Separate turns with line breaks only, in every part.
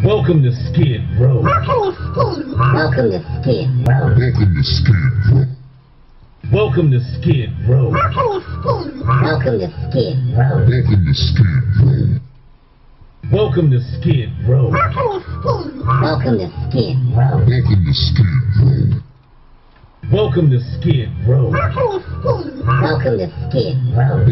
Welcome to Skid Row.
Welcome to Skid Row.
Welcome to Skid Row.
Welcome to Skid Row.
Welcome to Skid Row.
Welcome to Skid Row.
Welcome to Skid Row.
Welcome to Skid Row.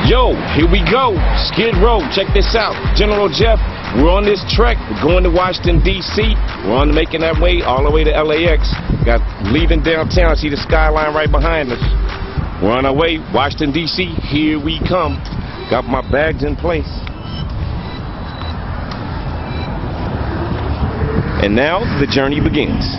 Yo, here we go. Skid Row, check this out. General Jeff, we're on this trek. We're going to Washington, D.C. We're on making that way all the way to LAX. Got leaving downtown. See the skyline right behind us. We're on our way. Washington, D.C. Here we come. Got my bags in place. And now the journey begins.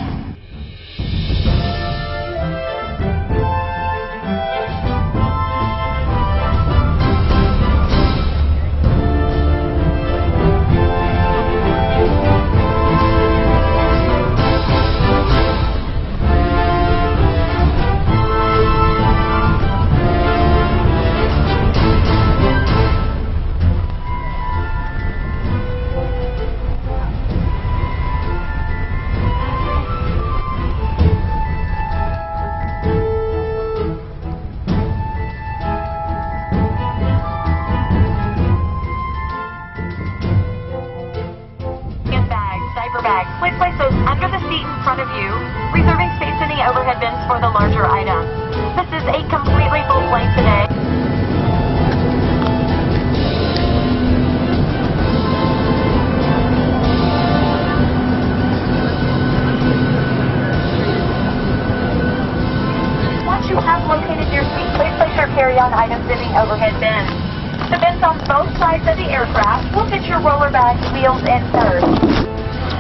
Bags. Please place those under the seat in front of you, reserving space in the overhead bins for the larger items. This is a completely full plane today. Once you have located your seat, please place your carry-on items in the overhead bins. The bins on both sides of the aircraft will fit your roller bags, wheels, and purse.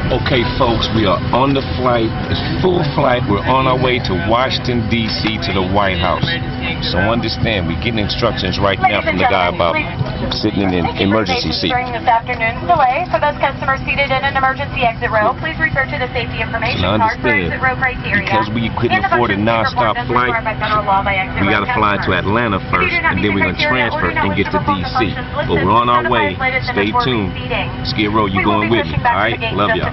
Okay, folks, we are on the flight. It's full flight. We're on our way to Washington, D.C. to the White House. So understand, we're getting instructions right now from the guy about sitting in an emergency seat.
During this afternoon's delay, for those customers seated in an emergency exit row, please refer to the safety information card for exit row criteria.
Because we couldn't afford a non-stop flight, we got to fly to Atlanta first, and then we're going to transfer and get to D.C. But we're on our way. Stay tuned. Skid Row, you going with me? All right? Love y'all.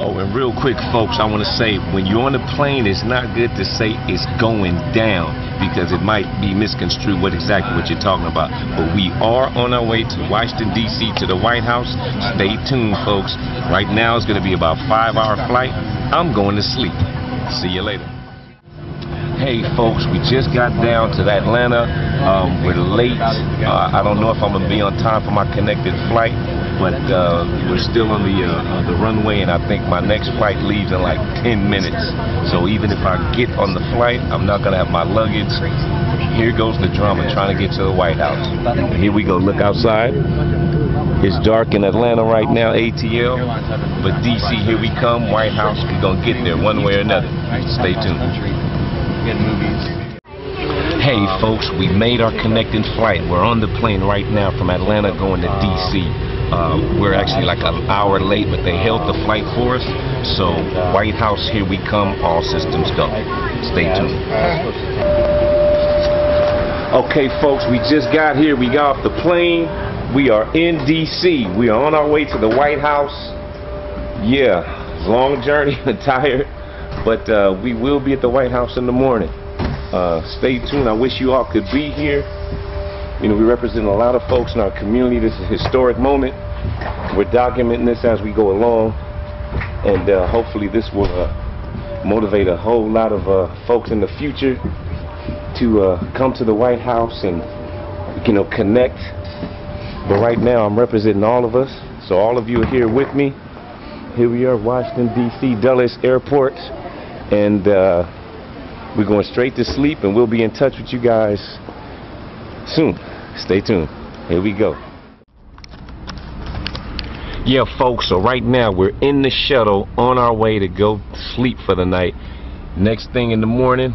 Oh, and real quick, folks, I want to say, when you're on the plane, it's not good to say it's going down, because it might be misconstrued what you're talking about. But we are on our way to Washington, D.C. to the White House. Stay tuned, folks. Right now, it's going to be about a 5-hour flight. I'm going to sleep. See you later. Hey, folks, we just got down to Atlanta. We're late. I don't know if I'm going to be on time for my connected flight, but we're still on the runway, and I think my next flight leaves in like 10 minutes. So even if I get on the flight, I'm not going to have my luggage. Here goes the drama, trying to get to the White House. Here we go. Look outside. It's dark in Atlanta right now, ATL. But D.C., here we come. White House, we're going to get there one way or another. Stay tuned. Hey folks, we made our connecting flight. We're on the plane right now from Atlanta going to DC. We're actually like an hour late, but they held the flight for us. So White House, here we come, all systems go. Stay tuned. Okay folks, we just got here. We got off the plane. We are in DC. We are on our way to the White House. Yeah, long journey, tired. But we will be at the White House in the morning. Stay tuned. I wish you all could be here. You know, we represent a lot of folks in our community. This is a historic moment. We're documenting this as we go along. And hopefully this will motivate a whole lot of folks in the future to come to the White House and, you know, connect. But right now I'm representing all of us. So all of you are here with me. Here we are, Washington, D.C., Dulles Airport. And we're going straight to sleep, and we'll be in touch with you guys soon. Stay tuned. Here we go. Yeah, folks, so right now we're in the shuttle on our way to go sleep for the night. Next thing in the morning,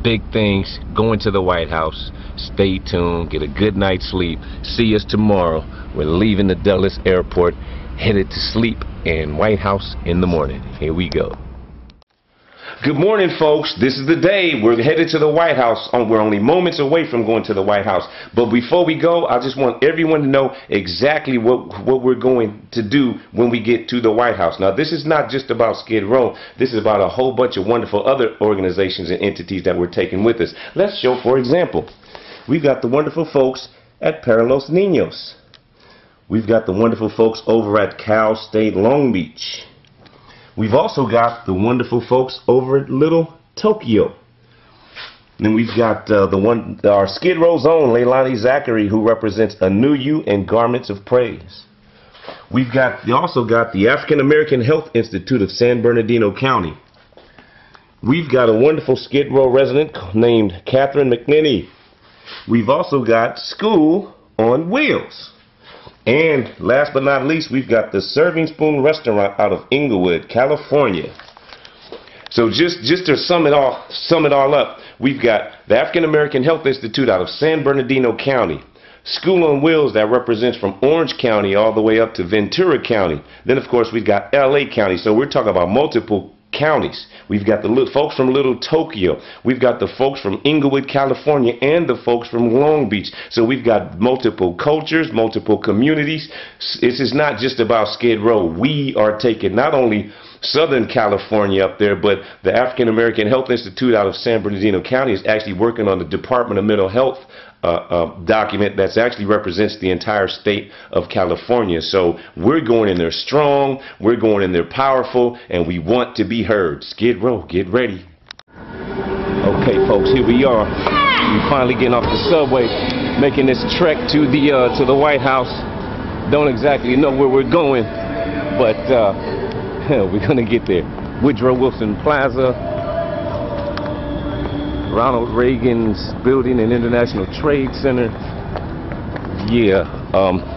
big things, going to the White House. Stay tuned, get a good night's sleep. See us tomorrow. We're leaving the Dulles Airport, headed to sleep in White House in the morning. Here we go. Good morning, folks. This is the day. We're headed to the White House. We're only moments away from going to the White House. But before we go, I just want everyone to know exactly what we're going to do when we get to the White House. Now, this is not just about Skid Row. This is about a whole bunch of wonderful other organizations and entities that we're taking with us. Let's show, for example, we've got the wonderful folks at Para Los Niños. We've got the wonderful folks over at Cal State Long Beach. We've also got the wonderful folks over at Little Tokyo. Then we've got our Skid Row's own Leilani Zachary, who represents Anew You and Garments of Praise. We've also got the African American Health Institute of San Bernardino County. We've got a wonderful Skid Row resident named Catherine McNinney. We've also got School on Wheels. And last but not least, we've got the Serving Spoon Restaurant out of Inglewood, California. So just to sum it all up, we've got the African American Health Institute out of San Bernardino County, School on Wheels that represents from Orange County all the way up to Ventura County. Then, of course, we've got LA County. So we're talking about multiple counties. We've got the folks from Little Tokyo. We've got the folks from Inglewood, California, and the folks from Long Beach. So we've got multiple cultures, multiple communities. This is not just about Skid Row. We are taking not only Southern California up there, but the African American Health Institute out of San Bernardino County is actually working on the Department of Mental Health document that actually represents the entire state of California. So we're going in there strong, we're going in there powerful, and we want to be heard. Skid Row, get ready. Okay, folks, here we are. We're finally getting off the subway, making this trek to the White House. Don't exactly know where we're going, but we're gonna get there. Woodrow Wilson Plaza, Ronald Reagan's Building and International Trade Center. Yeah,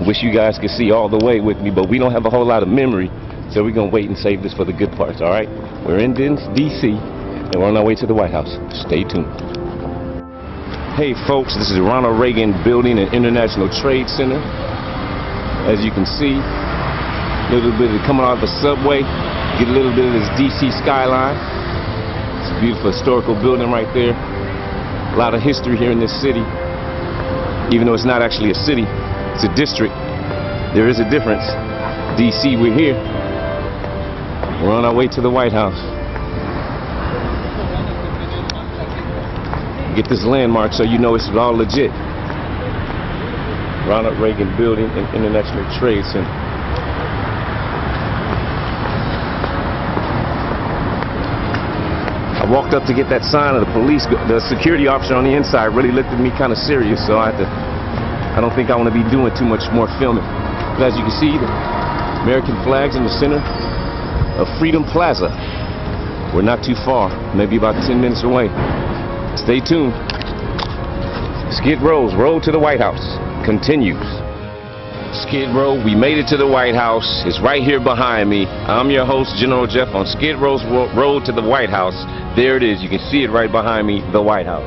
wish you guys could see all the way with me, but we don't have a whole lot of memory, so we're gonna wait and save this for the good parts. All right, we're in DC and we're on our way to the White House. Stay tuned. Hey folks, this is Ronald Reagan Building and International Trade Center. As you can see, a little bit of coming out of the subway, get a little bit of this DC skyline. It's a beautiful historical building right there. A lot of history here in this city. Even though it's not actually a city, it's a district. There is a difference. DC, we're here. We're on our way to the White House. Get this landmark so you know it's all legit. Ronald Reagan Building and International Trade Center. I walked up to get that sign, and the security officer on the inside really looked at me kind of serious, so I don't think I want to be doing too much more filming. But as you can see, the American flag's in the center of Freedom Plaza. We're not too far, maybe about 10 minutes away. Stay tuned. Skid Row's Road to the White House continues. Skid Row, we made it to the White House. It's right here behind me. I'm your host, General Jeff, on Skid Row's Road to the White House. There it is. You can see it right behind me, the White House.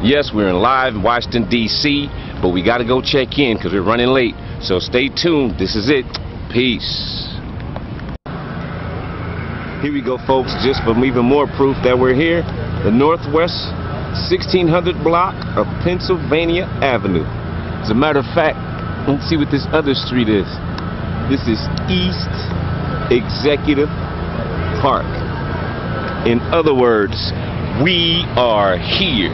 Yes, we're in live Washington, D.C., but we got to go check in because we're running late. So stay tuned. This is it. Peace. Here we go, folks, just for even more proof that we're here. The Northwest 1600 block of Pennsylvania Avenue. As a matter of fact, let's see what this other street is. This is East Executive Park. In other words, we are here.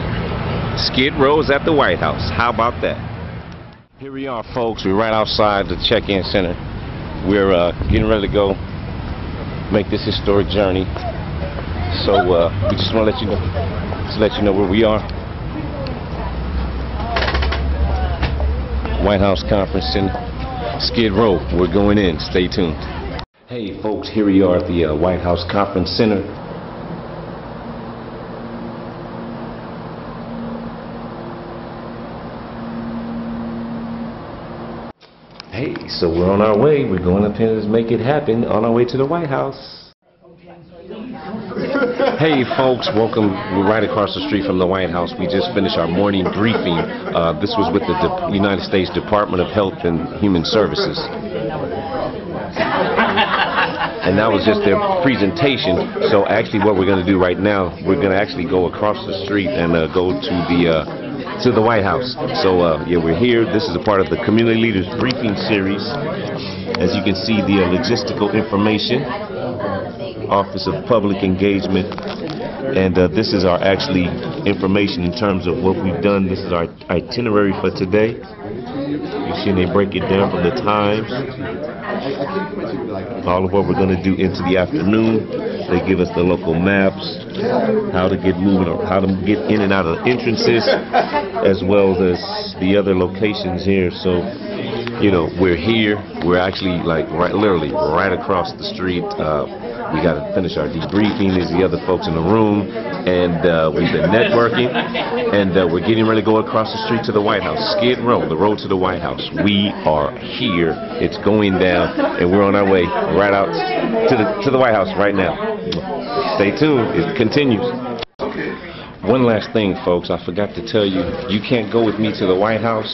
Skid Row is at the White House. How about that? Here we are, folks. We're right outside the check-in center. We're getting ready to go make this historic journey. So we just want to let you know where we are. White House Conference Center, Skid Row. We're going in. Stay tuned. Hey folks, here we are at the White House Conference Center. Hey, so we're on our way. We're going up here to make it happen on our way to the White House. Hey folks, welcome. We're right across the street from the White House. We just finished our morning briefing. This was with the United States Department of Health and Human Services. And that was just their presentation. So actually what we're going to do right now, we're going to actually go across the street and go to the White House. So yeah, we're here. This is a part of the Community Leaders Briefing Series. As you can see, the logistical information, Office of Public Engagement, and this is our actually information in terms of what we've done. This is our itinerary for today. You see they break it down from the times, all of what we're going to do into the afternoon. They give us the local maps, how to get moving, or how to get in and out of the entrances, as well as the other locations here. So, you know, we're here. We're actually like literally right across the street. We got to finish our debriefing. There's the other folks in the room, and we've been networking, and we're getting ready to go across the street to the White House. Skid Row, the road to the White House. We are here. It's going down, and we're on our way right out to the White House right now. Stay tuned. It continues. One last thing, folks. I forgot to tell you. You can't go with me to the White House.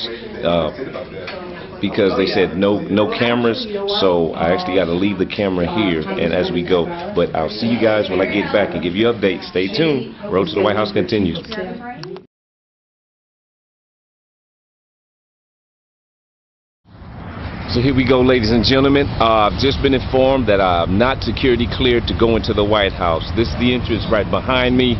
Because they said no cameras, so I actually got to leave the camera here and as we go. But I'll see you guys when I get back and give you updates. Stay tuned. Road to the White House continues. So here we go, ladies and gentlemen. I've just been informed that I'm not security cleared to go into the White House. This is the entrance right behind me.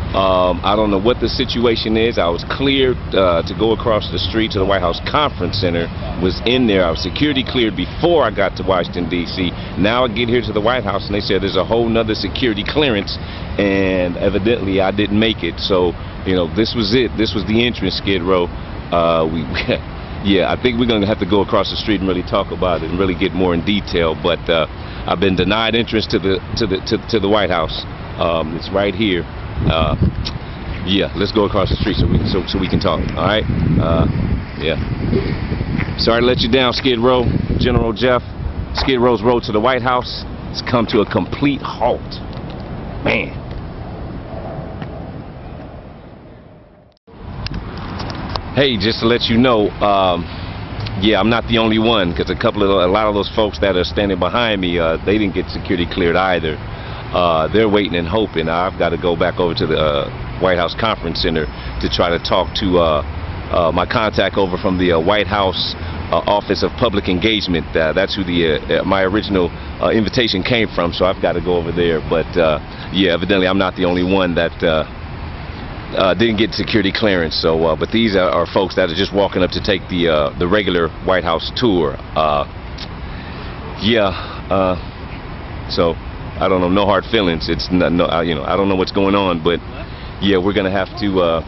I don't know what the situation is. I was cleared to go across the street to the White House Conference Center. Was in there. I was security cleared before I got to Washington, D.C. Now I get here to the White House and they said there's a whole nother security clearance, and evidently I didn't make it. So, you know, this was it. This was the entrance, Skid Row. Yeah, I think we're going to have to go across the street and really talk about it and really get more in detail. But I've been denied entrance to the White House. It's right here. Yeah, let's go across the street so we can talk. All right. Yeah. Sorry to let you down, Skid Row. General Jeff. Skid Row's road to the White House has come to a complete halt. Man. Hey, just to let you know, yeah, I'm not the only one, because a lot of those folks that are standing behind me, they didn't get security cleared either. They're waiting and hoping. I've got to go back over to the White House Conference Center to try to talk to my contact over from the White House Office of Public Engagement. That's who my original invitation came from, so I've got to go over there. But yeah, evidently I'm not the only one that didn't get security clearance. So, but these are folks that are just walking up to take the regular White House tour. Yeah. So. I don't know, no hard feelings. It's not, no, you know, I don't know what's going on, but yeah, we're gonna have to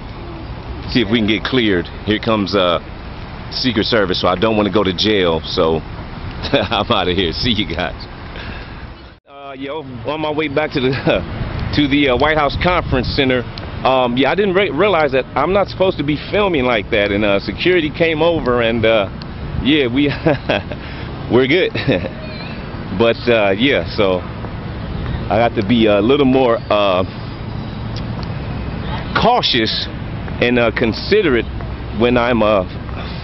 see if we can get cleared. Here comes Secret Service, so I don't want to go to jail. So I'm out of here. See you guys. Yo, on my way back to the White House Conference Center. Yeah, I didn't realize that I'm not supposed to be filming like that, and security came over, and yeah, we're good. But yeah, so I got to be a little more cautious and considerate when I'm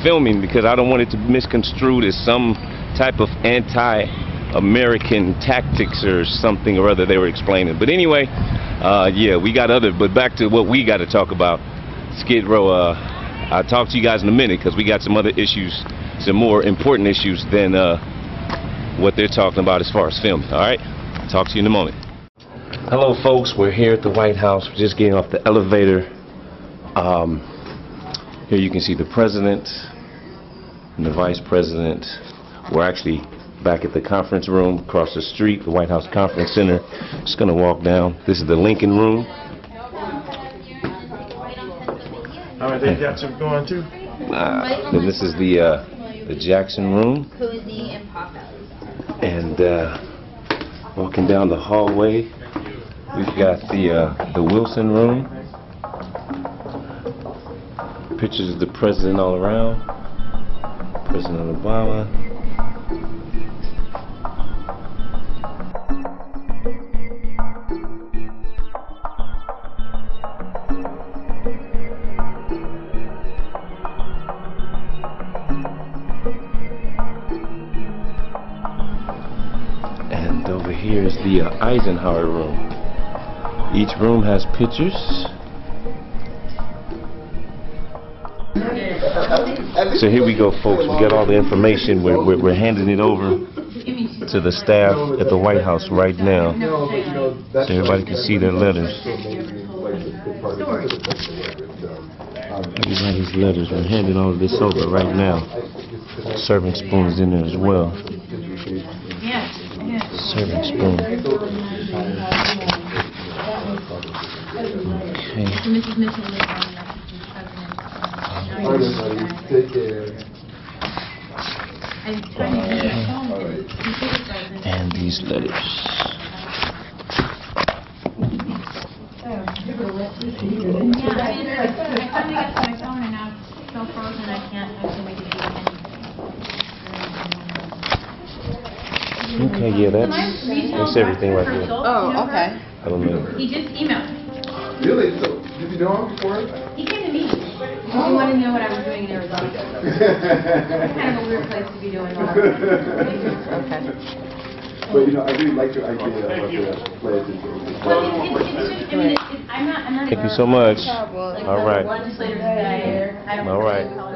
filming, because I don't want it to be misconstrued as some type of anti-American tactics or something or other they were explaining. But anyway, yeah, we got but back to what we got to talk about. Skid Row, I'll talk to you guys in a minute, because we got some other issues, some more important issues than what they're talking about as far as filming. All right, talk to you in a moment. Hello folks, we're here at the White House. We're just getting off the elevator. Here you can see the president and the vice president. We're actually back at the conference room across the street, the White House Conference Center. Just gonna walk down. This is the Lincoln Room.
How are they got you going too?
And this is the Jackson Room.
Cozy and pop out.
And Walking down the hallway, we've got the Wilson room. Pictures of the president all around. President Obama. And over here is the Eisenhower room. Each room has pictures. So here we go, folks. We got all the information. We're handing it over to the staff at the White House right now, so everybody can see their letters. Everybody's letters. We're handing all of this over right now. Serving spoons in there as well. Serving spoon. And these letters. Okay, yeah, that's everything right there.
Oh, okay.
I don't know.
He just emailed.
Really? So, did you know him before?
He came to me. He wanted to know what I was doing in Arizona. It's kind of a weird place to be doing all that.
Okay.
But you know, I really like your idea of the pledge.
Thank you so much. All right.
Legislators that I don't
All right.
know.
I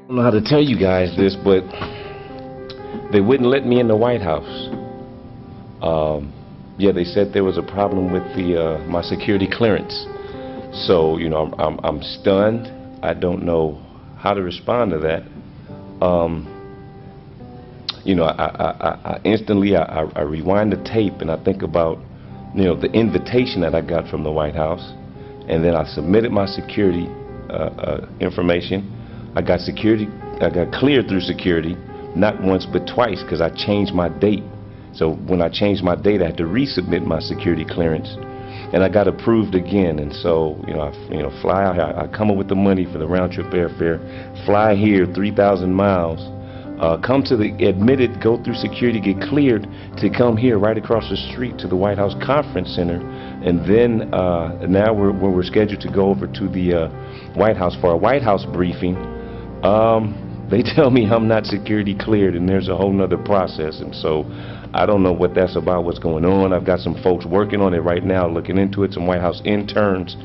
don't know how to tell you guys this, but they wouldn't let me in the White House. Yeah, they said there was a problem with my security clearance. So, you know, I'm stunned. I don't know how to respond to that. You know, I instantly rewind the tape and I think about, you know, the invitation that I got from the White House, and then I submitted my security information. I got cleared through security, not once but twice, because I changed my date. So when I changed my date, I had to resubmit my security clearance, and I got approved again. And so, you know, fly out here. I come up with the money for the round trip airfare, fly here 3,000 miles, come to the admitted, go through security, get cleared to come here right across the street to the White House Conference Center, and then now we're scheduled to go over to the White House for a White House briefing. They tell me I'm not security cleared, and there's a whole nother process, and so I don't know what that's about, what's going on. I've got some folks working on it right now, looking into it, some White House interns.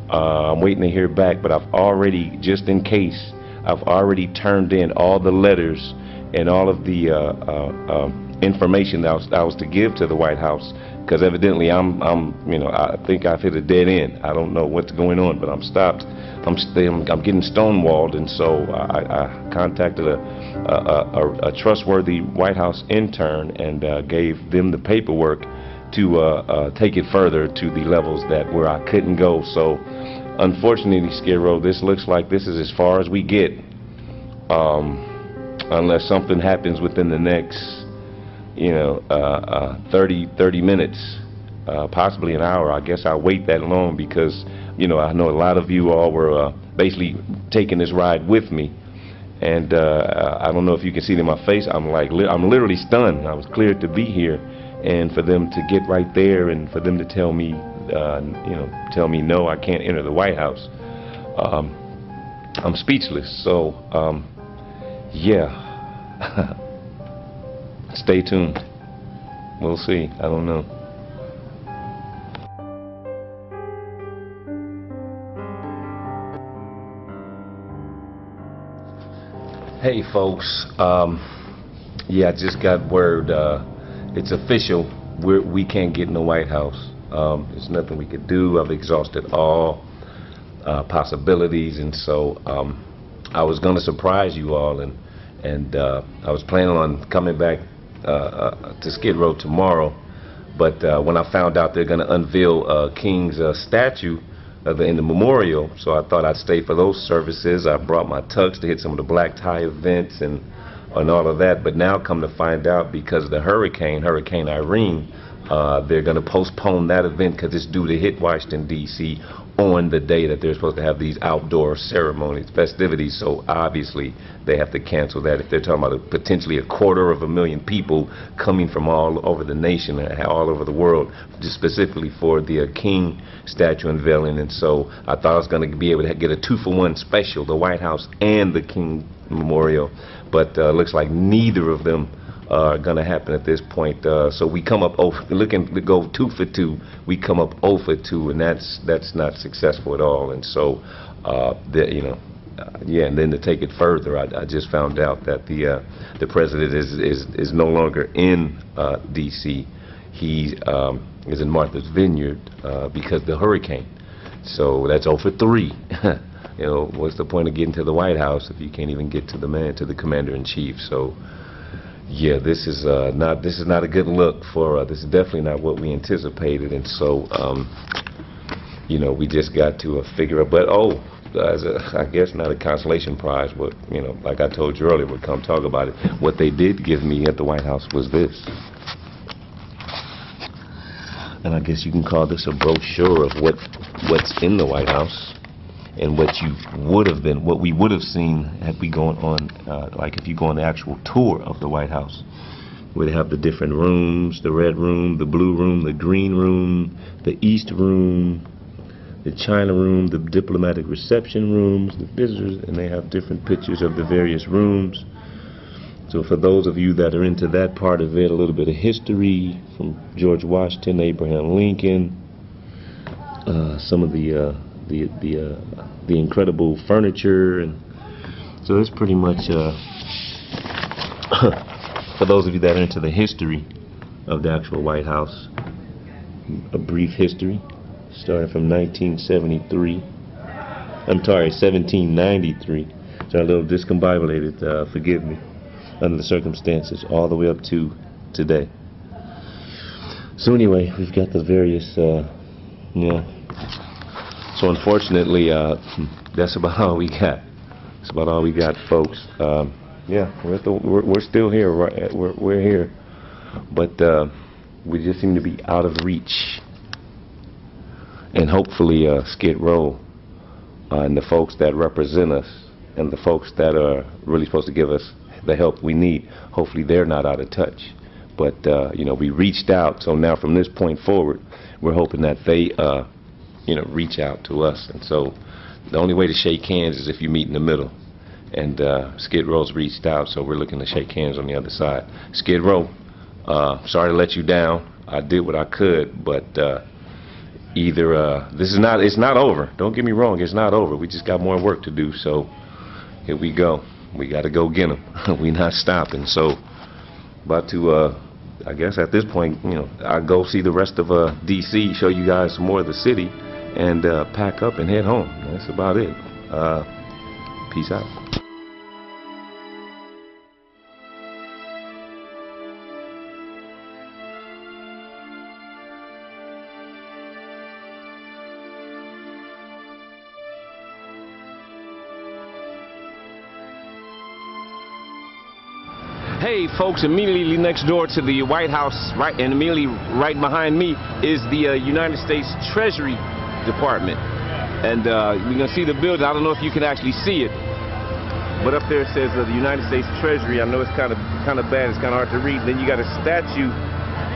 I'm waiting to hear back, but I've already, just in case, I've already turned in all the letters and all of the information that I was to give to the White House, because evidently you know, I think I've hit a dead end. I don't know what's going on, but I'm stopped. I'm getting stonewalled, and so I contacted a trustworthy White House intern and gave them the paperwork to take it further to the levels where I couldn't go. So unfortunately, Skid Row, this looks like this is as far as we get, unless something happens within the next, you know, 30 minutes, possibly an hour. I guess I'll wait that long because, you know, I know a lot of you all were basically taking this ride with me, and I don't know if you can see it in my face. I'm literally stunned. I was cleared to be here, and for them to get right there and for them to tell me, you know, no, I can't enter the White House. I'm speechless. So, yeah. Stay tuned. We'll see. I don't know. Hey folks, yeah, I just got word, it's official, we can't get in the White House. There's nothing we could do. I've exhausted all possibilities, and so I was going to surprise you all, and I was planning on coming back to Skid Row tomorrow, but when I found out they're going to unveil King's statue in the memorial, so I thought I'd stay for those services. I brought my tux to hit some of the black tie events, and and all of that. But now come to find out, because of the Hurricane Irene, they're going to postpone that event because it's due to hit Washington, D.C. on the day that they're supposed to have these outdoor ceremonies, festivities. So obviously they have to cancel that. If they're talking about potentially 250,000 people coming from all over the nation, all over the world, just specifically for the King statue unveiling. And so I thought I was going to be able to get a 2-for-1 special, the White House and the King Memorial, but looks like neither of them are going to happen at this point. So we come up looking to go 2 for 2. We come up 0 for 2, and that's not successful at all. And so, yeah. And then to take it further, I just found out that the president is no longer in D.C. He is in Martha's Vineyard because of the hurricane. So that's 0 for 3. You know, what's the point of getting to the White House if you can't even get to the commander-in-chief? So, yeah, this is not a good look for. This is definitely not what we anticipated, and so, you know, we just got to figure out. But as I guess not a consolation prize, but you know, like I told you earlier, we'll come talk about it. What they did give me at the White House was this, and I guess you can call this a brochure of what's in the White House. And what we would have seen had we gone on, like if you go on the actual tour of the White House, where they have the different rooms, the red room, the blue room, the green room, the east room, the China room, the diplomatic reception rooms, the visitors, and they have different pictures of the various rooms. So for those of you that are into that part of it, a little bit of history from George Washington, Abraham Lincoln, some of the incredible furniture, and so it's pretty much for those of you that are into the history of the actual White House, a brief history starting from 1973. I'm sorry, 1793. So a little discombobulated, forgive me, under the circumstances, all the way up to today. So anyway, we've got the various, So unfortunately, that's about all we got. That's about all we got, folks. Yeah, we're still here. We're here, but we just seem to be out of reach. And hopefully, Skid Row and the folks that represent us and the folks that are really supposed to give us the help we need, hopefully they're not out of touch. But you know, we reached out, so now from this point forward, we're hoping that they reach out to us. And so the only way to shake hands is if you meet in the middle. And Skid Row's reached out, so we're looking to shake hands on the other side. Skid Row, sorry to let you down. I did what I could, but it's not over. Don't get me wrong, it's not over. We just got more work to do, so here we go. We got to go get them. We're not stopping. So about to, I guess at this point, I'll go see the rest of D.C., show you guys some more of the city, and pack up and head home. That's about it. Peace out. Hey folks, immediately next door to the White House, and immediately right behind me is the United States Treasury Department. And you're going to see the building. I don't know if you can actually see it, but up there it says the United States Treasury. I know it's kind of bad, it's kind of hard to read. Then you got a statue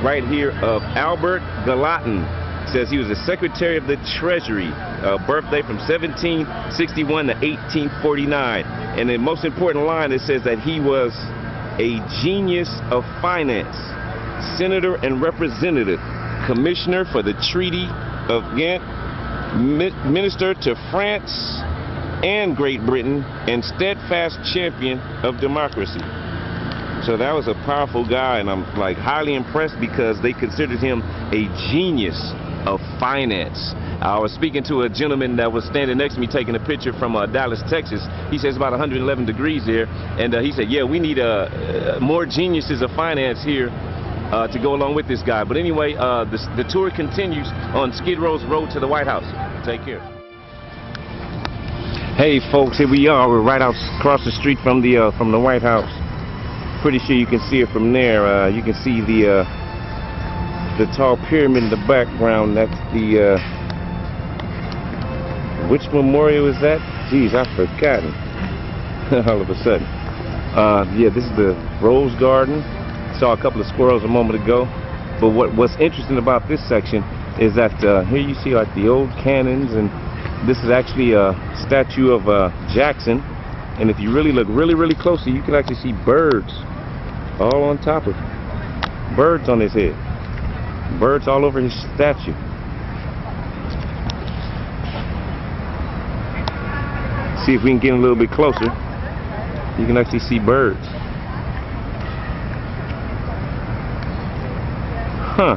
right here of Albert Gallatin. It says he was the Secretary of the Treasury, birthday from 1761 to 1849. And the most important line, it says that he was a genius of finance, senator and representative, commissioner for the Treaty of Ghent, minister to France and Great Britain, and steadfast champion of democracy. So that was a powerful guy, and I'm like highly impressed because they considered him a genius of finance. I was speaking to a gentleman that was standing next to me taking a picture from Dallas, Texas. He says it's about 111 degrees there, and he said, yeah, we need more geniuses of finance here to go along with this guy. But anyway, the tour continues on Skid Row's road to the White House. Take care. Hey folks, here we are. We're right out across the street from the White House. pretty sure you can see it from there. You can see the tall pyramid in the background. That's the which memorial is that? Geez, I've forgotten. All of a sudden. Yeah, this is the Rose Garden. Saw a couple of squirrels a moment ago. But what's interesting about this section is that here you see like the old cannons, and this is actually a statue of Jackson. And if you really look really closely, you can actually see birds all on top of him. Birds on his head. Birds all over his statue. See if we can get a little bit closer. You can actually see birds. Huh.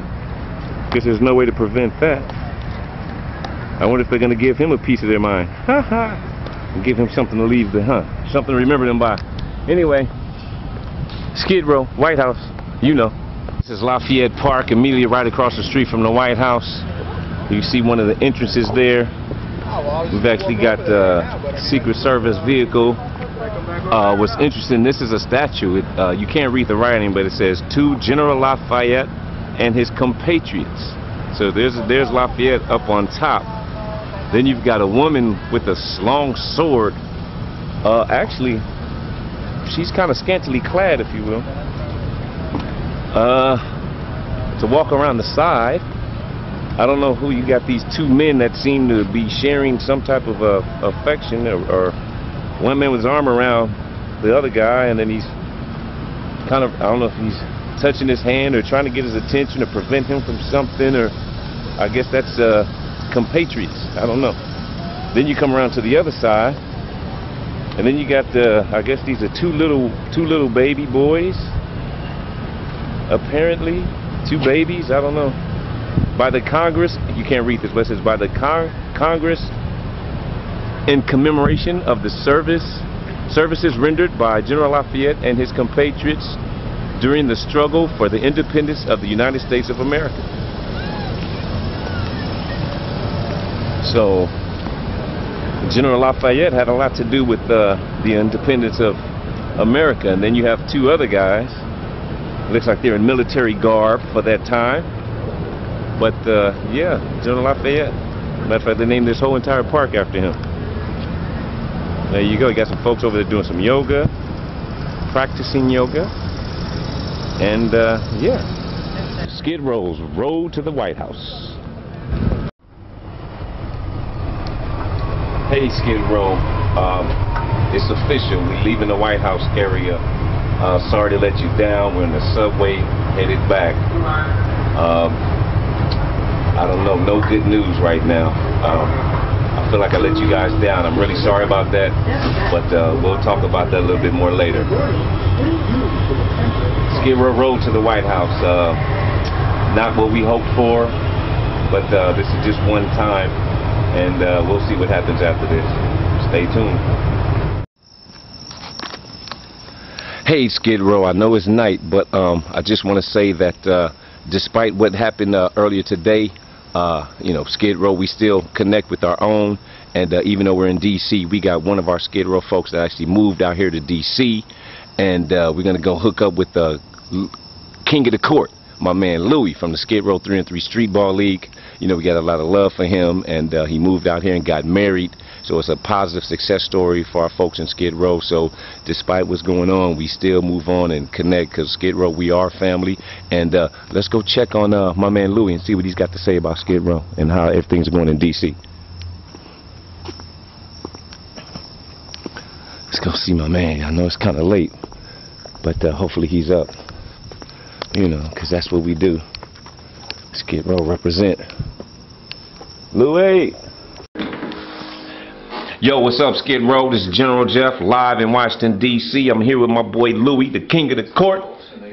Guess there's no way to prevent that. I wonder if they're gonna give him a piece of their mind. Ha ha. And give him something to leave the something to remember them by. Anyway, Skid Row, White House, you know. This is Lafayette Park, immediately right across the street from the White House. You see one of the entrances there. We've actually got the Secret Service vehicle. What's interesting, this is a statue. You can't read the writing, but it says, "To General Lafayette and his compatriots." So there's Lafayette up on top. Then you've got a woman with a long sword. Actually, she's kind of scantily clad, if you will. To walk around the side. I don't know who you got. These two men that seem to be sharing some type of affection, or one man with his arm around the other guy, and then he's kind of, I don't know if he's touching his hand or trying to get his attention or prevent him from something, or I guess that's compatriots. I don't know. Then you come around to the other side, and then you got I guess these are two little baby boys. Apparently, two babies. I don't know. By the Congress, you can't read this, but it says by the Congress in commemoration of the services rendered by General Lafayette and his compatriots during the struggle for the independence of the United States of America. So, General Lafayette had a lot to do with the independence of America. And then you have two other guys. Looks like they're in military garb for that time. But yeah, General Lafayette. Matter of fact, they named this whole entire park after him. There you go. You got some folks over there doing some yoga, practicing yoga, and yeah. Skid Row's road to the White House. Hey, Skid Row. It's official. We're leaving the White House area. Sorry to let you down. We're in the subway headed back. I don't know, no good news right now. I feel like I let you guys down. I'm really sorry about that, but we'll talk about that a little bit more later. Skid Row road to the White House. Not what we hoped for, but this is just one time, and we'll see what happens after this. Stay tuned. Hey, Skid Row, I know it's night, but I just want to say that despite what happened earlier today, you know, Skid Row, we still connect with our own, and even though we're in DC, we got one of our Skid Row folks that actually moved out here to DC, and we're gonna go hook up with the king of the court, my man Louie from the Skid Row 3 and 3 Street Ball League. You know, we got a lot of love for him, and he moved out here and got married. So it's a positive success story for our folks in Skid Row. So despite what's going on, we still move on and connect, because Skid Row, we are family. And let's go check on my man Louie and see what he's got to say about Skid Row and how everything's going in DC. Let's go see my man. I know it's kind of late, but hopefully he's up. You know, because that's what we do. Skid Row represent. Louie! Yo, what's up, Skid Row? This is General Jeff, live in Washington, D.C. I'm here with my boy Louie, the king of the court.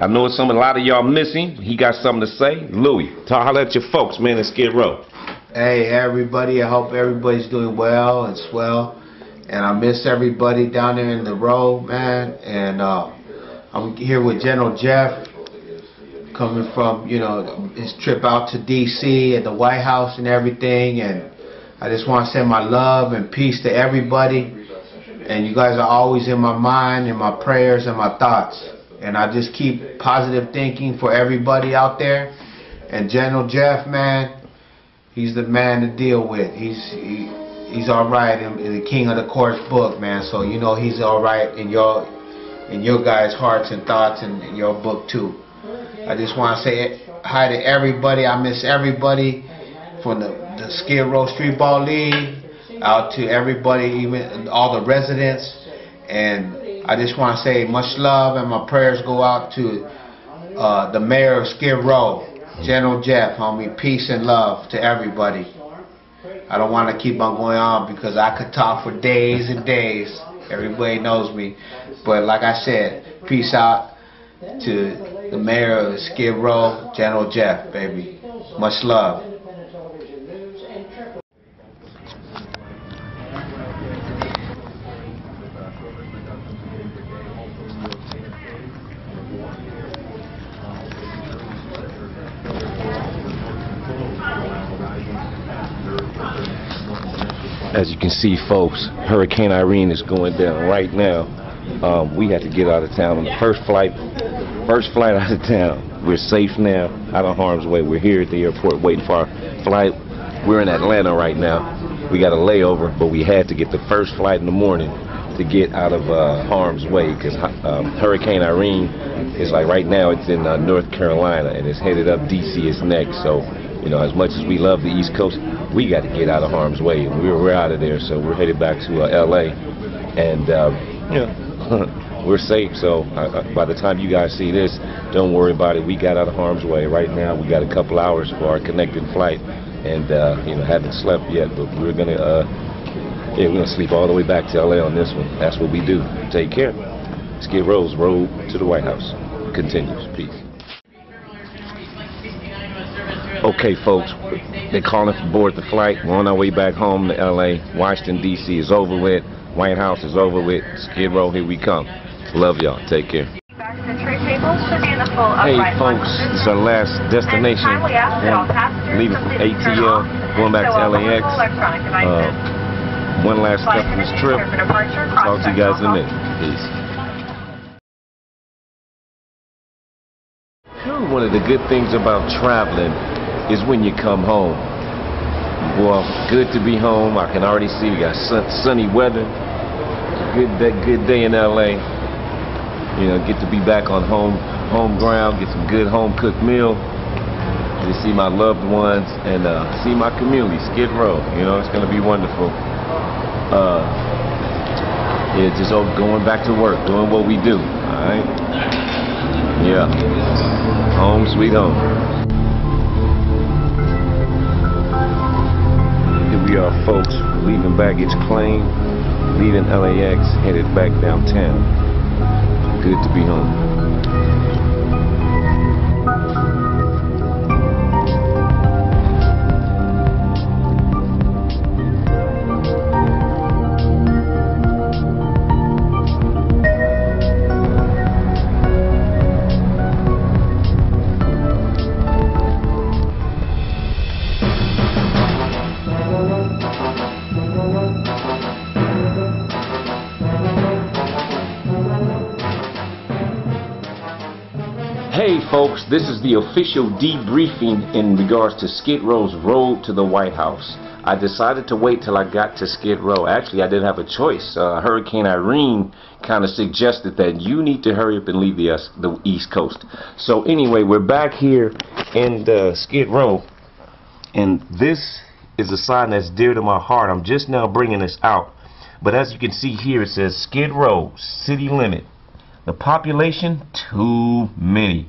I know it's a lot of y'all missing. He got something to say. Louie, holler at your folks, man, in Skid Row.
Hey, everybody. I hope everybody's doing well and swell. And I miss everybody down there in the row, man. And I'm here with General Jeff, coming from, you know, his trip out to D.C. and the White House and everything. And I just want to send my love and peace to everybody. And you guys are always in my mind, in my prayers, and my thoughts. And I just keep positive thinking for everybody out there. And General Jeff, man, he's the man to deal with. He's all right in the King of the Courts book, man. So you know he's all right in your guys' hearts and thoughts and in your book too. I just want to say hi to everybody. I miss everybody from the Skid Row Streetball League out to everybody, even all the residents. And I just want to say much love, and my prayers go out to the mayor of Skid Row, General Jeff, homie. Peace and love to everybody. I don't want to keep on going on because I could talk for days and days. Everybody knows me. But like I said, peace out to the mayor of Skid Row, General Jeff, baby. Much love.
As you can see, folks, Hurricane Irene is going down right now. We had to get out of town on the first flight out of town. We're safe now, out of harm's way. We're here at the airport waiting for our flight. We're in Atlanta right now. We got a layover, but we had to get the first flight in the morning to get out of harm's way, because Hurricane Irene is like right now it's in North Carolina and it's headed up DC is next. So, you know, as much as we love the East Coast, we got to get out of harm's way. And we're out of there, so we're headed back to LA, and you know, we're safe. So by the time you guys see this, don't worry about it. We got out of harm's way. Right now, we got a couple hours for our connected flight, and you know, haven't slept yet, but we're gonna we're gonna sleep all the way back to LA on this one. That's what we do. Take care. Skid Row's road to the White House continues. Peace. Okay, folks, they're calling to board the flight. We're on our way back home to LA. Washington, D.C. is over with. White House is over with. Skid Row, here we come. Love y'all. Take care. Hey, folks, this is our last destination. Leaving from ATL, going back to LAX. One last step on this trip. Talk to you guys in a minute. Peace. One of the good things about traveling is when you come home. Well, good to be home. I can already see we got sunny weather. Good day in LA. You know, get to be back on home ground, get some good home cooked meal, and to see my loved ones and see my community, Skid Row. You know, it's gonna be wonderful. Yeah, just going back to work, doing what we do. All right. Yeah. Home sweet home. Here we are, folks, leaving baggage claim, leaving LAX, headed back downtown. Good to be home. Hey folks, this is the official debriefing in regards to Skid Row's road to the White House. I decided to wait till I got to Skid Row. Actually, I didn't have a choice. Hurricane Irene kind of suggested that you need to hurry up and leave the East Coast. So anyway, we're back here in Skid Row, and this is a sign that's dear to my heart. I'm just now bringing this out, but as you can see here, it says Skid Row city limit. The population, too many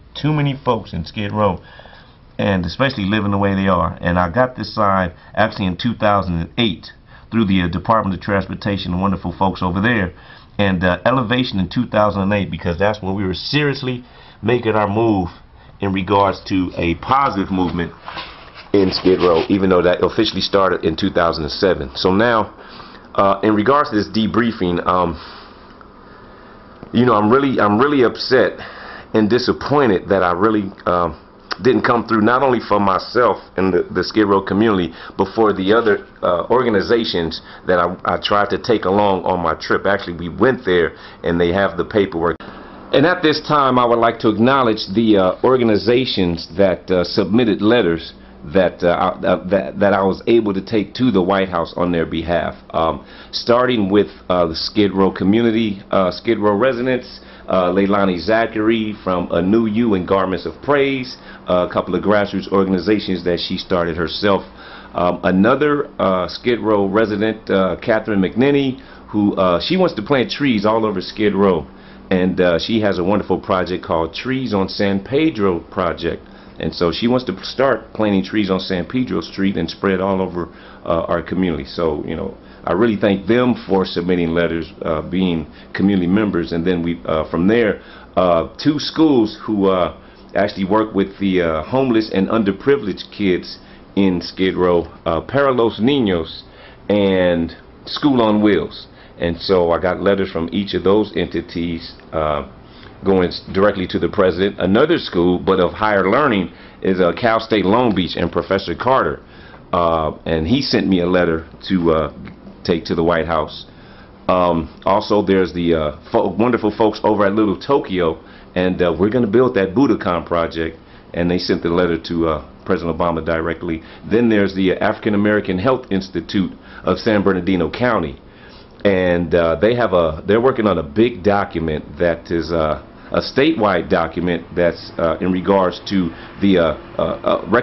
folks in Skid Row, and especially living the way they are. And I got this sign actually in 2008 through the Department of Transportation, the wonderful folks over there, and elevation in 2008, because that's when we were seriously making our move in regards to a positive movement in Skid Row, even though that officially started in 2007. So now, in regards to this debriefing, you know, I'm really upset and disappointed that I really didn't come through, not only for myself and the Skid Row community, but for the other organizations that I tried to take along on my trip. Actually, we went there and they have the paperwork. And at this time, I would like to acknowledge the organizations that submitted letters that I was able to take to the White House on their behalf. Starting with the Skid Row community, Skid Row residents, Leilani Zachary from A New You and Garments of Praise, a couple of grassroots organizations that she started herself. Another Skid Row resident, Catherine McNinney, who she wants to plant trees all over Skid Row. And she has a wonderful project called Trees on San Pedro Project. And so she wants to start planting trees on San Pedro Street and spread all over our community. So, you know, I really thank them for submitting letters, being community members. And then we, from there, 2 schools who actually work with the homeless and underprivileged kids in Skid Row, Paralos Niños and School on Wheels. And so I got letters from each of those entities going directly to the president. Another school, but of higher learning, is Cal State Long Beach and Professor Carter. And he sent me a letter to take to the White House. Also, there's the wonderful folks over at Little Tokyo, and we're going to build that Budokan project. And they sent the letter to President Obama directly. Then there's the African American Health Institute of San Bernardino County. And they're working on a big document that is a statewide document that's in regards to the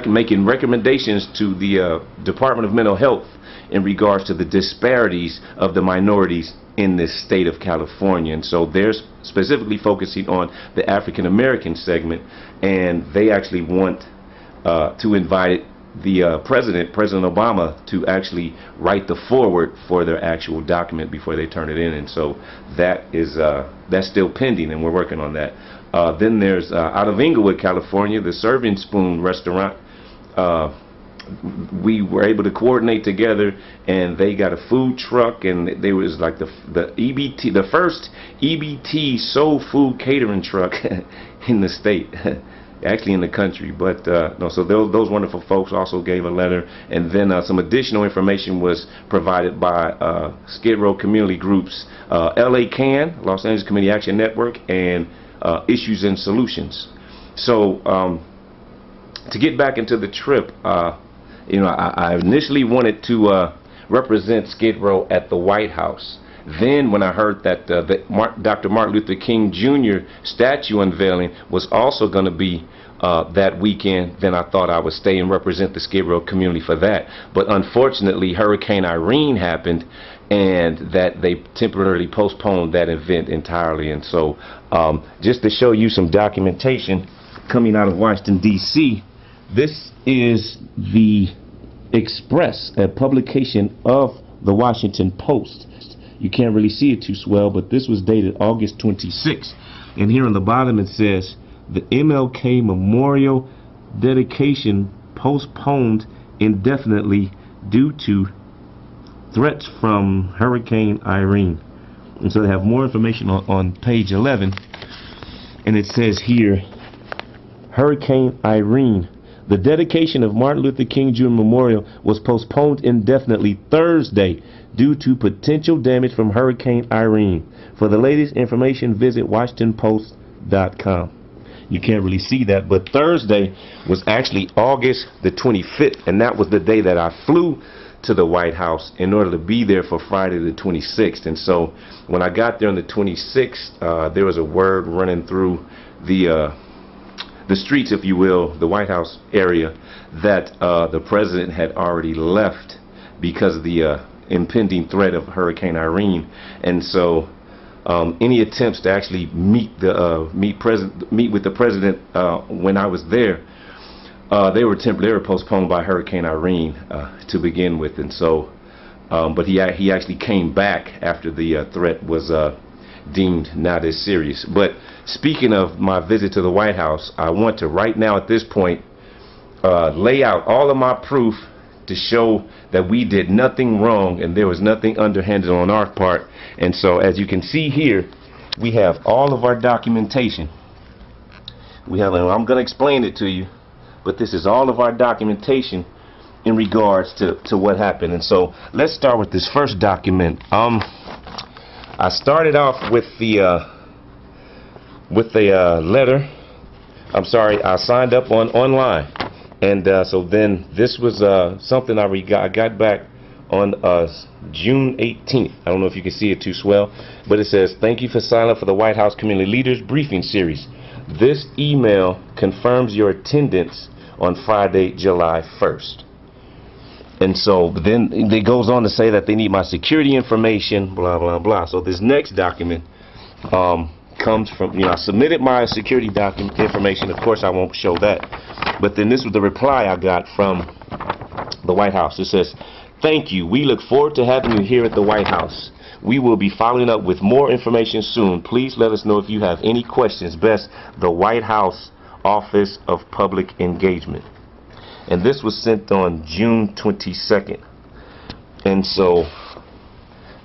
making recommendations to the Department of Mental Health in regards to the disparities of the minorities in this state of California. And so they're specifically focusing on the African American segment, and they actually want to invite the President Obama, to actually write the foreword for their actual document before they turn it in. And so that is that's still pending, and we're working on that. Then there's out of Inglewood, California, the Serving Spoon restaurant. We were able to coordinate together, and they got a food truck, and they was like the EBT, the first EBT soul food catering truck in the state. Actually in the country. But no, so those wonderful folks also gave a letter, and then some additional information was provided by Skid Row community groups, LA CAN, Los Angeles Community Action Network, and Issues and Solutions. So to get back into the trip, you know, I initially wanted to represent Skid Row at the White House. Then when I heard that Dr. Martin Luther King Jr. statue unveiling was also going to be that weekend, then I thought I would stay and represent the Skid Row community for that. But unfortunately, Hurricane Irene happened, and that they temporarily postponed that event entirely. And so just to show you some documentation coming out of Washington, D.C., this is the Express, a publication of the Washington Post. You can't really see it too swell, but this was dated August 26th. And here on the bottom it says, the MLK Memorial dedication postponed indefinitely due to threats from Hurricane Irene. And so they have more information on page 11. And it says here, Hurricane Irene. The dedication of Martin Luther King Jr. Memorial was postponed indefinitely Thursday due to potential damage from Hurricane Irene. For the latest information, visit WashingtonPost.com. You can't really see that, but Thursday was actually August the 25th, and that was the day that I flew to the White House in order to be there for Friday the 26th. And so when I got there on the 26th, there was a word running through the streets, if you will, the White House area, that the president had already left because of the impending threat of Hurricane Irene. And so any attempts to actually meet with the president when I was there, they were postponed by Hurricane Irene to begin with. And so but he actually came back after the threat was deemed not as serious. But speaking of my visit to the White House, I want to right now at this point lay out all of my proof to show that we did nothing wrong and there was nothing underhanded on our part. And so as you can see here, we have all of our documentation. We have, and I'm going to explain it to you, but this is all of our documentation in regards to what happened. And so let's start with this first document. I started off with the with a letter. I'm sorry, I signed up online, and so then this was something I got back on June 18th. I don't know if you can see it too swell, but it says, "Thank you for signing up for the White House Community Leaders Briefing Series. This email confirms your attendance on Friday, July 1st." And so then it goes on to say that they need my security information, blah, blah, blah. So this next document comes from, I submitted my security document information. Of course, I won't show that. But then this was the reply I got from the White House. It says, "Thank you. We look forward to having you here at the White House. We will be following up with more information soon. Please let us know if you have any questions. Best, the White House Office of Public Engagement." And this was sent on June 22nd. And so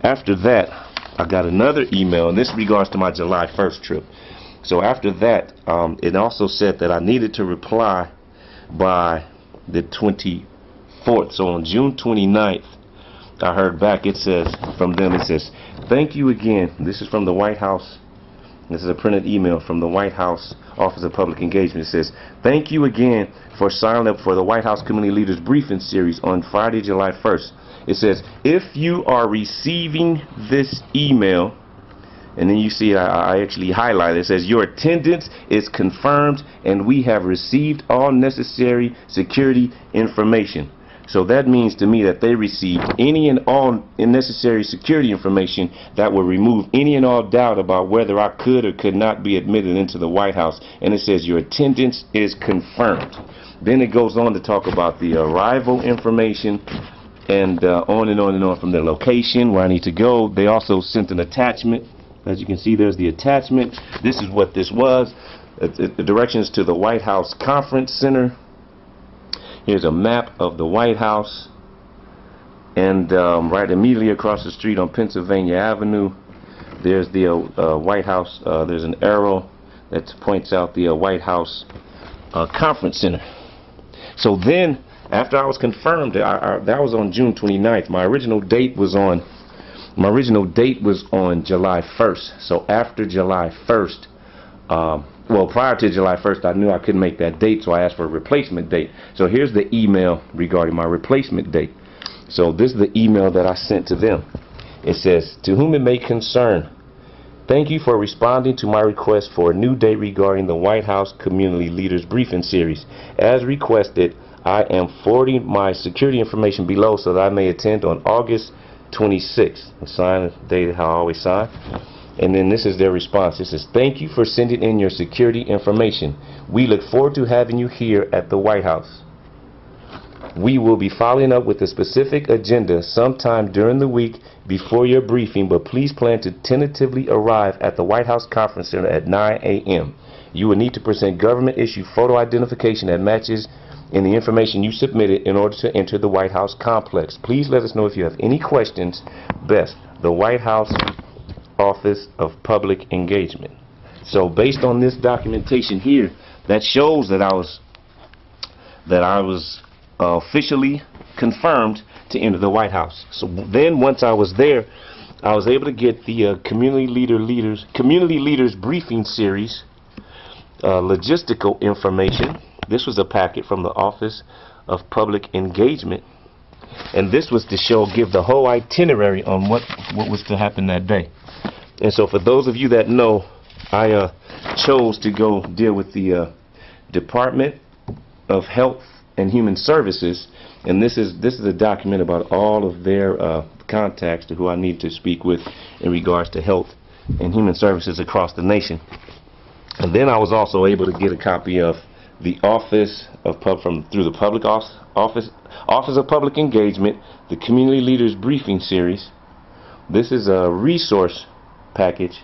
after that, I got another email, and this regards to my July 1st trip. So after that, it also said that I needed to reply by the 24th. So on June 29th, I heard back. It says from them, it says, "Thank you again." This is from the White House. This is a printed email from the White House Office of Public Engagement. It says, "Thank you again for signing up for the White House Community Leaders Briefing Series on Friday, July 1st. It says, if you are receiving this email," and then you see I actually highlighted, it says, "Your attendance is confirmed and we have received all necessary security information." So that means to me that they received any and all necessary security information that will remove any and all doubt about whether I could or could not be admitted into the White House. And it says your attendance is confirmed. Then it goes on to talk about the arrival information and on and on and on, from the location where I need to go. They also sent an attachment. As you can see, there's the attachment. This is what this was. The directions to the White House Conference Center. Here's a map of the White House, and right immediately across the street on Pennsylvania Avenue, there's the White House. There's an arrow that points out the White House Conference Center. So then, after I was confirmed, that was on June 29th. My original date was on July 1st. So after July 1st. Well, prior to July 1st, I knew I couldn't make that date, so I asked for a replacement date. So here's the email regarding my replacement date. So this is the email that I sent to them. It says, "To whom it may concern, thank you for responding to my request for a new date regarding the White House Community Leaders Briefing Series. As requested, I am forwarding my security information below so that I may attend on August 26th. Sign, dated how I always sign. And then this is their response. It says, "Thank you for sending in your security information. We look forward to having you here at the White House. We will be following up with a specific agenda sometime during the week before your briefing, but please plan to tentatively arrive at the White House Conference Center at 9 a.m. You will need to present government-issued photo identification that matches in the information you submitted in order to enter the White House complex. Please let us know if you have any questions. Best, the White House Office of Public Engagement." So based on this documentation here, that shows that I was officially confirmed to enter the White House. So then once I was there, I was able to get the Community Leaders Briefing Series logistical information. This was a packet from the Office of Public Engagement, and this was to give the whole itinerary on what was to happen that day. And so for those of you that know, I chose to go deal with the Department of Health and Human Services, and this is a document about all of their contacts to who I need to speak with in regards to health and human services across the nation. And then I was also able to get a copy of the Office of through the Public Office of Public Engagement, the Community Leaders Briefing Series. This is a resource packet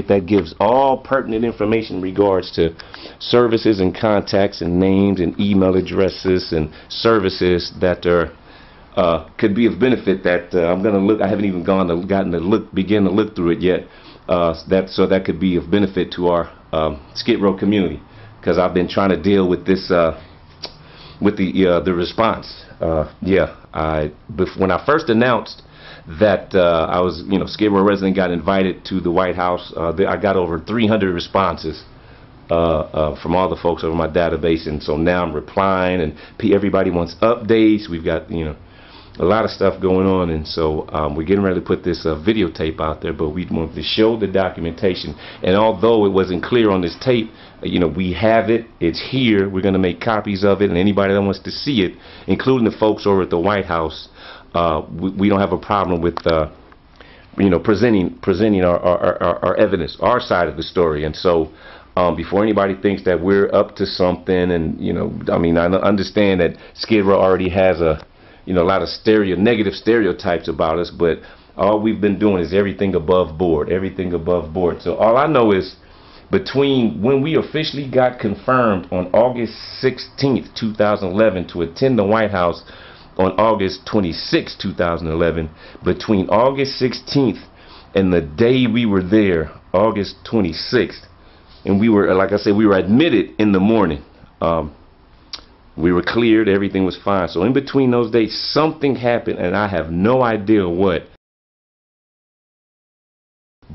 that gives all pertinent information in regards to services and contacts and names and email addresses and services that are could be of benefit. That I'm going to look. I haven't even begin to look through it yet. That could be of benefit to our Skid Row community, because I've been trying to deal with this with the response. When I first announced that I was, Skid Row resident, got invited to the White House. I got over 300 responses from all the folks over my database, and so now I'm replying, and everybody wants updates. We've got, a lot of stuff going on, and so we're getting ready to put this videotape out there, but we wanted to show the documentation. And although it wasn't clear on this tape, we have it. It's here. We're going to make copies of it, and anybody that wants to see it, including the folks over at the White House, we don't have a problem with presenting our evidence, our side of the story. And so before anybody thinks that we're up to something, and I understand that Skid Row already has a lot of negative stereotypes about us, but all we've been doing is everything above board, So all I know is, between when we officially got confirmed on August 16th, 2011 to attend the White House on August 26th, 2011, between August 16th and the day we were there, August 26th, and we were, like I said, we were admitted in the morning. We were cleared, everything was fine. So in between those days, something happened, and I have no idea what.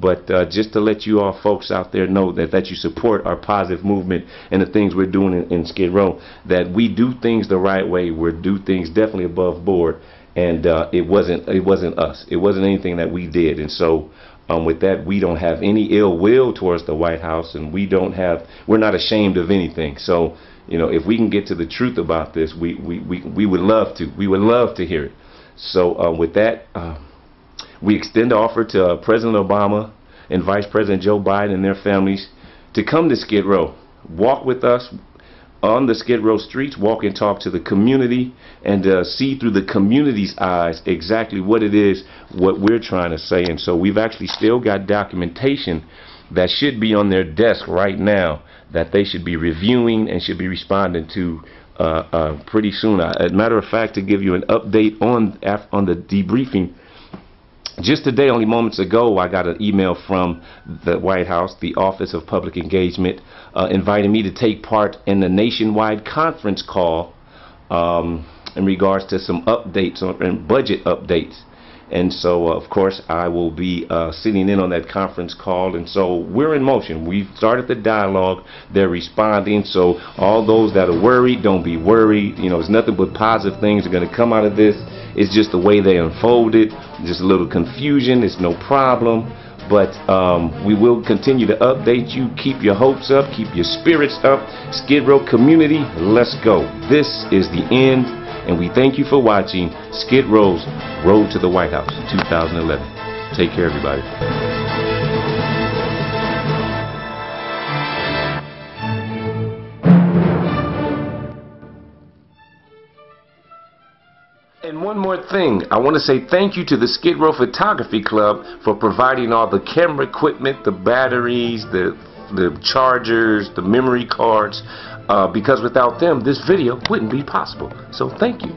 But just to let you all folks out there know that you support our positive movement and the things we're doing in Skid Row, that we do things the right way. We do things definitely above board, and it wasn't us. It wasn't anything that we did. And so with that, we don't have any ill will towards the White House, and we're not ashamed of anything. So if we can get to the truth about this, we would love to. We would love to hear it. So with that, we extend the offer to President Obama and Vice President Joe Biden and their families to come to Skid Row, walk with us on the Skid Row streets, walk and talk to the community, and see through the community's eyes exactly what it is, what we're trying to say. And so we've actually still got documentation that should be on their desk right now that they should be reviewing and should be responding to pretty soon. As a matter of fact, to give you an update on the debriefing, just today, only moments ago, I got an email from the White House, the Office of Public Engagement, inviting me to take part in the nationwide conference call in regards to some updates and budget updates. And so, of course, I will be sitting in on that conference call. And so we're in motion. We've started the dialogue. They're responding. So all those that are worried, don't be worried. There's nothing but positive things are going to come out of this. It's just the way they unfolded. Just a little confusion. It's no problem. But we will continue to update you. Keep your hopes up. Keep your spirits up. Skid Row community, let's go. This is the end. And we thank you for watching Skid Row's Road to the White House 2011. Take care, everybody. And one more thing, I want to say thank you to the Skid Row Photography Club for providing all the camera equipment, the batteries, the chargers, the memory cards, because without them, this video wouldn't be possible. So thank you.